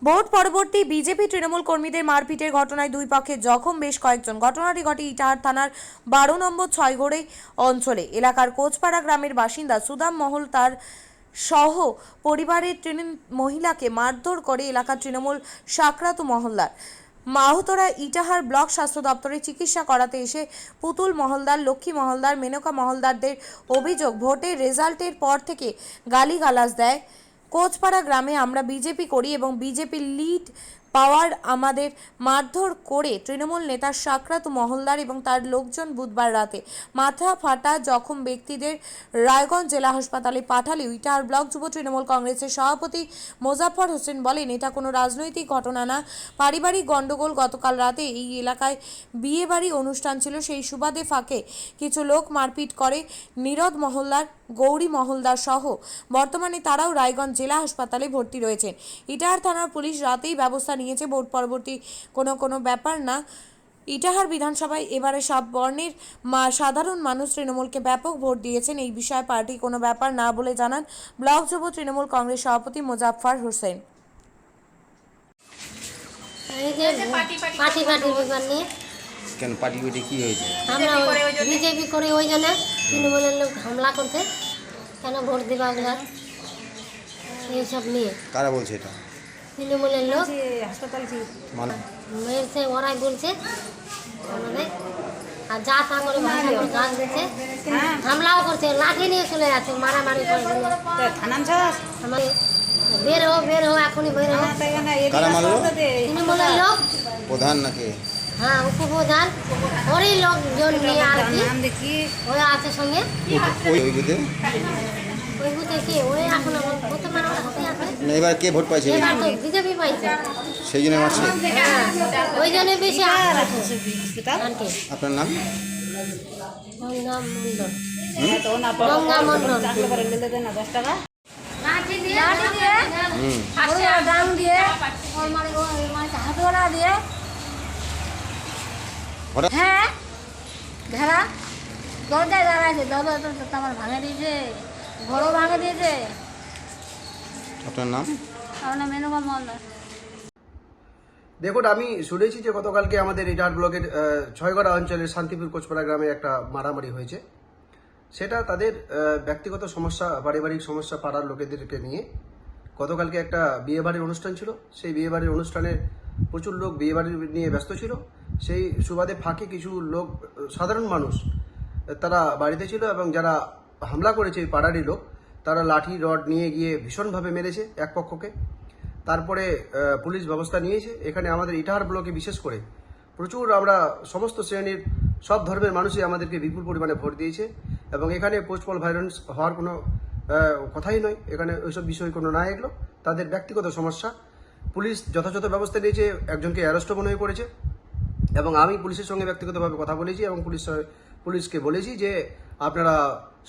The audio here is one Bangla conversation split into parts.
ভোট পরবর্তী বিজেপি তৃণমূল কর্মীদের মারপিটের ঘটনায় দুই পক্ষে জখম বেশ কয়েকজন। ঘটনাটি ঘটে ইটাহার থানার 12 নম্বর ছয়গড়ে অঞ্চলে। এলাকার কোচপাড়া গ্রামের বাসিন্দা সুদাম মহল তার সহ পরিবারের মহিলাকে মারধর করে এলাকার তৃণমূল সাকরাতু মহল্লার। আহতরা ইটাহার ব্লক স্বাস্থ্য দপ্তরে চিকিৎসা করাতে এসে পুতুল মহলদার, লক্ষ্মী মহলদার, মেনকা মহলদারদের অভিযোগ ভোটের রেজাল্টের পর থেকে গালিগালাজ দেয়। কোচপাড়া গ্রামে আমরা বিজেপি করি এবং বিজেপির লিড পাওয়ার আমাদের মারধর করে তৃণমূল নেতা সাকরাতু মহলদার এবং তার লোকজন বুধবার রাতে মাথা ফাটা জখম ব্যক্তিদের রায়গঞ্জ জেলা হাসপাতালে পাঠালে ইটাহার ব্লক যুব তৃণমূল কংগ্রেসের সভাপতি মোজাফফর হোসেন বলেন, এটা কোনো রাজনৈতিক ঘটনা না, পারিবারিক গণ্ডগোল। গতকাল রাতে এই এলাকায় বিয়েবাড়ি অনুষ্ঠান ছিল, সেই সুবাদে ফাঁকে কিছু লোক মারপিট করে নীরদ মহলদার, গৌরী মহলদার সহ। বর্তমানে তারাও রায়গঞ্জ জেলা হাসপাতালে ভর্তি রয়েছেন। ইটাহার থানার পুলিশ রাতেই ব্যবস্থা নিয়েছে। ভোট পরবর্তী কোনো ব্যাপার না। ইটাহার বিধানসভায় এবারে সব বর্ণের সাধারণ মানুষ তৃণমূলকে ব্যাপক ভোট দিয়েছেন। এই বিষয়ে পার্টি কোনো ব্যাপার না বলে জানান ব্লক যুব তৃণমূল কংগ্রেস সভাপতি মোজাফফর হোসেন। কেন পার্টি কি হয়েছে? আমরা বিজেপি করে ওই জন্য তৃণমূলের লোক হামলা করতে, কেন ভোট দেবা ওগুলা এইসব নিয়ে। কারা বলছে এটা? তৃণমূলের লোক মানে মেরেছে, ওরাই বলছে আমাদের। আর যা তা করে গাছ দিচ্ছে, হামলাও করছে, লাঠি নিয়ে চলে যাচ্ছে, মারামারি করে আমার বের হো এখনই বের হো। কারা মারলো? তৃণমূলের লোক প্রধান নাকি? হ্যাঁ, উপপ্রধান, ওরই লোকজন নিয়ে আর কি ওই আছে সঙ্গে। ওই বুথে ওই বুথে কি ওই এখন বর্তমানে হাতে আছে। এবার কে ভোট পাইছে? এবার তো বিজেপি পাইছে, সেই জন্য মারছে। হ্যাঁ, ওই জন্য বেশি আনটি। আপনার নাম? গঙ্গা মন্ডল। গঙ্গা মন্ডল। লাঠি দিয়ে ডাং দিয়ে হাতওয়ালা দিয়ে, হ্যাঁ ঘেরা দরজায় দাঁড়াইছে, দরজা আমার ভাঙে দিয়েছে, ঘরও ভাঙে দিয়েছে। আপনার নাম? আমার নাম মেনকা মহলদার। দেখুন, আমি শুনেছি যে গতকালকে আমাদের ইটাহার ব্লকের ছয়গড়া অঞ্চলের শান্তিপুর কোচপাড়া গ্রামে একটা মারামারি হয়েছে। সেটা তাদের ব্যক্তিগত সমস্যা, পারিবারিক সমস্যা, পাড়ার লোকেদেরকে নিয়ে। গতকালকে একটা বিয়েবাড়ির অনুষ্ঠান ছিল, সেই বিয়েবাড়ির অনুষ্ঠানে প্রচুর লোক বিয়েবাড়ি নিয়ে ব্যস্ত ছিল। সেই সুবাদে ফাঁকে কিছু লোক, সাধারণ মানুষ, তারা বাড়িতে ছিল এবং যারা হামলা করেছে পাড়ারই লোক, তারা লাঠি রড নিয়ে গিয়ে ভীষণভাবে মেরেছে এক পক্ষকে। তারপরে পুলিশ ব্যবস্থা নিয়েছে। এখানে আমাদের ইটাহার ব্লকে বিশেষ করে প্রচুর, আমরা সমস্ত শ্রেণীর সব ধর্মের মানুষই আমাদেরকে বিপুল পরিমাণে ভোট দিয়েছে এবং এখানে পোস্টপল ভায়োলেন্স হওয়ার কোনো কথাই নয়। এখানে ওইসব বিষয় কোনো না, এগুলো তাদের ব্যক্তিগত সমস্যা। পুলিশ যথাযথ ব্যবস্থা নিয়েছে, একজনকে অ্যারেস্টও মনে হয়ে করেছে এবং আমি পুলিশের সঙ্গে ব্যক্তিগতভাবে কথা বলেছি এবং পুলিশকে বলেছি যে আপনারা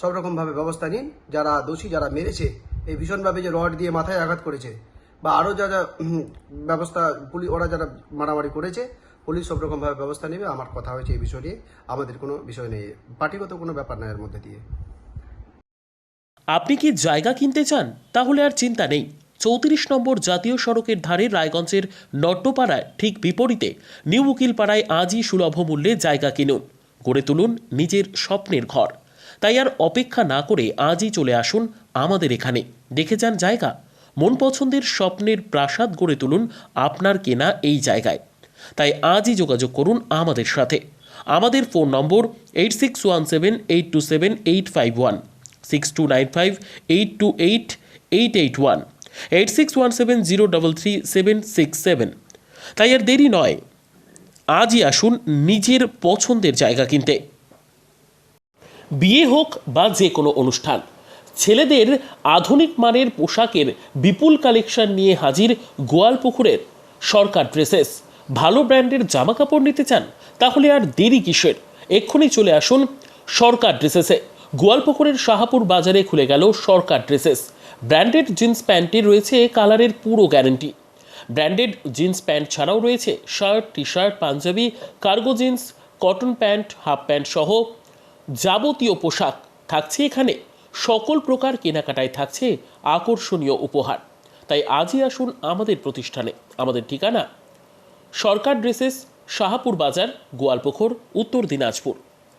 সব রকমভাবে ব্যবস্থা নিন। যারা দোষী, যারা মেরেছে, এই ভীষণভাবে যে রড দিয়ে মাথায় আঘাত করেছে বা আরও যা যা ব্যবস্থা, ওরা যারা মারামারি করেছে, পুলিশ সব রকমভাবে ব্যবস্থা নেবে। আমার কথা হয়েছে এই বিষয় নিয়ে, আমাদের কোনো বিষয় নেই, পার্টিগত কোনো ব্যাপার না এর মধ্যে দিয়ে। আপনি কি জায়গা কিনতে চান? তাহলে আর চিন্তা নেই। 34 নম্বর জাতীয় সড়কের ধারে রায়গঞ্জের নট্টপাড়ায় ঠিক বিপরীতে নিউ উকিলপাড়ায় আজই সুলভ মূল্যে জায়গা কিনুন, গড়ে তুলুন নিজের স্বপ্নের ঘর। তাই আর অপেক্ষা না করে আজই চলে আসুন আমাদের এখানে, দেখে যান জায়গা। মন পছন্দের স্বপ্নের প্রাসাদ গড়ে তুলুন আপনার কেনা এই জায়গায়। তাই আজই যোগাযোগ করুন আমাদের সাথে। আমাদের ফোন নম্বর 8617827851, 6295828881, 8617033767। তাই আর দেরি নয়, আজই আসুন নিজের পছন্দের জায়গা কিনতে। বিয়ে হোক বা যে কোনো অনুষ্ঠান, ছেলেদের আধুনিক মানের পোশাকের বিপুল কালেকশন নিয়ে হাজির গোয়ালপুকুরের সরকার ড্রেসেস। ভালো ব্র্যান্ডের জামা কাপড় নিতে চান? তাহলে আর দেরি কিসের? এক্ষুনি চলে আসুন সরকার ড্রেসেসে। গোয়ালপুকুরের শাহাপুর বাজারে খুলে গেল সরকার ড্রেসেস। ব্র্যান্ডেড জিন্স প্যান্টের রয়েছে কালারের পুরো গ্যারেন্টি। ব্র্যান্ডেড জিন্স প্যান্ট ছাড়াও রয়েছে শার্ট, টি শার্ট, পাঞ্জাবি, cargo jeans, cotton pant, half pant সহ যাবতীয় পোশাক থাকছে এখানে। সকল প্রকার কেনাকাটায় থাকছে আকর্ষণীয় উপহার। তাই আজই আসুন আমাদের প্রতিষ্ঠানে। আমাদের ঠিকানা সরকার ড্রেসেস, শাহাপুর বাজার, গোয়ালপুকুর, উত্তর দিনাজপুর।